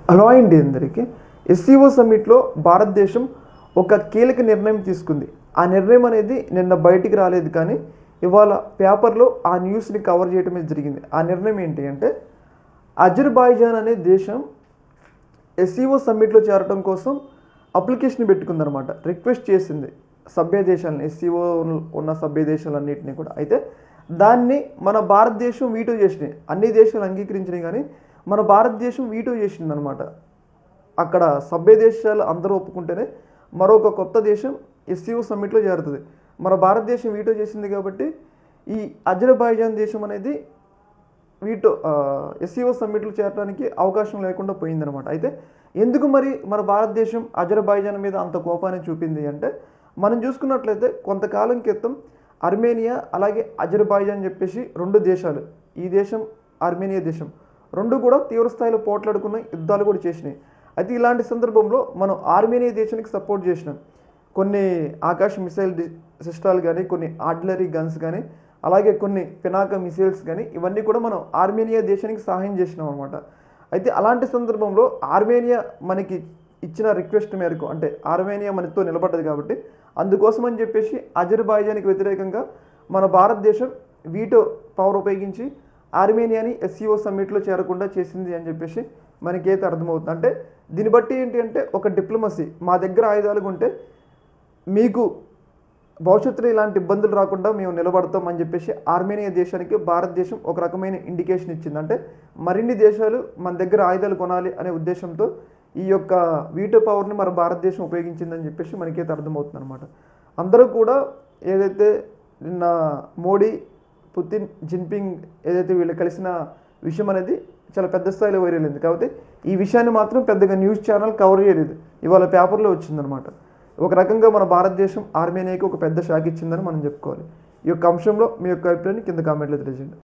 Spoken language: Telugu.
హలో అండి అందరికీ. ఎస్సీఓ సమ్మిట్లో భారతదేశం ఒక కీలక నిర్ణయం తీసుకుంది. ఆ నిర్ణయం అనేది నిన్న బయటికి రాలేదు, కానీ ఇవాళ పేపర్లో ఆ న్యూస్ని కవర్ చేయడమే జరిగింది. ఆ నిర్ణయం ఏంటి అంటే, అజర్బైజాన్ అనే దేశం ఎస్సీఓ సమ్మిట్లో చేరడం కోసం అప్లికేషన్ పెట్టుకుందనమాట. రిక్వెస్ట్ చేసింది సభ్య దేశాలను, ఎస్సీఓ ఉన్న సభ్య దేశాలన్నింటినీ కూడా. అయితే దాన్ని మన భారతదేశం వీటో చేసినాయి. అన్ని దేశాలు అంగీకరించినాయి, కానీ మన భారతదేశం వీటో చేసింది అనమాట. అక్కడ సభ్య దేశాలు అందరూ ఒప్పుకుంటేనే మరొక కొత్త దేశం ఎస్సీఓ సమ్మిట్లో చేరుతుంది. మన భారతదేశం వీటో చేసింది కాబట్టి ఈ అజర్బైజాన్ దేశం అనేది వీటో ఎస్సీఓ సమ్మిట్లో చేరడానికి అవకాశం లేకుండా పోయిందనమాట. అయితే ఎందుకు మరి మన భారతదేశం అజర్బైజాన్ మీద అంత కోపాన్ని చూపింది అంటే, మనం చూసుకున్నట్లయితే కొంతకాలం క్రితం ఆర్మేనియా అలాగే అజర్బైజాన్ చెప్పేసి రెండు దేశాలు, ఈ దేశం ఆర్మేనియా దేశం రెండు కూడా తీవ్రస్థాయిలో పోట్లాడుకున్న యుద్ధాలు కూడా చేసినాయి. అయితే ఇలాంటి సందర్భంలో మనం ఆర్మేనియా దేశానికి సపోర్ట్ చేసినాం. కొన్ని ఆకాశ మిసైల్ సిస్టాలు కానీ, కొన్ని ఆర్టిలరీ గన్స్ కానీ, అలాగే కొన్ని పినాక మిసైల్స్ కానీ, ఇవన్నీ కూడా మనం ఆర్మేనియా దేశానికి సహాయం చేసినాం అనమాట. అయితే అలాంటి సందర్భంలో ఆర్మేనియా మనకి ఇచ్చిన రిక్వెస్ట్ మేరకు, అంటే ఆర్మేనియా మనతో నిలబడ్డది కాబట్టి అందుకోసం అని చెప్పేసి అజర్బైజాన్కి వ్యతిరేకంగా మన భారతదేశం వీటో పవర్ ఉపయోగించి ఆర్మేనియాని ఎస్సీఓ సమ్మిట్లో చేరకుండా చేసింది అని చెప్పేసి మనకైతే అర్థమవుతుంది. అంటే దీన్ని బట్టి ఏంటి అంటే, ఒక డిప్లొమసీ, మా దగ్గర ఆయుధాలు ఉంటే మీకు భవిష్యత్తులో ఇలాంటి ఇబ్బందులు రాకుండా మేము నిలబడతాం అని చెప్పేసి ఆర్మేనియా దేశానికి భారతదేశం ఒక రకమైన ఇండికేషన్ ఇచ్చింది. అంటే మరిన్ని దేశాలు మన దగ్గర ఆయుధాలు కొనాలి అనే ఉద్దేశంతో ఈ యొక్క వీటో పవర్ని మన భారతదేశం ఉపయోగించిందని చెప్పేసి మనకైతే అర్థమవుతుంది అనమాట. అందరూ కూడా ఏదైతే నిన్న మోడీ, పుతిన్, జిన్పింగ్ ఏదైతే వీళ్ళు కలిసిన విషయం అనేది చాలా పెద్ద స్థాయిలో వైరల్ అయింది. కాబట్టి ఈ విషయాన్ని మాత్రం పెద్దగా న్యూస్ ఛానల్ కవర్ చేయలేదు, ఇవాళ పేపర్లో వచ్చిందనమాట. ఒక రకంగా మన భారతదేశం ఆర్మేనియాకి ఒక పెద్ద షాక్ ఇచ్చిందని మనం చెప్పుకోవాలి. ఈ యొక్క అంశంలో మీ యొక్క అభిప్రాయాన్ని కింద కామెంట్లో తెలియజేయండి.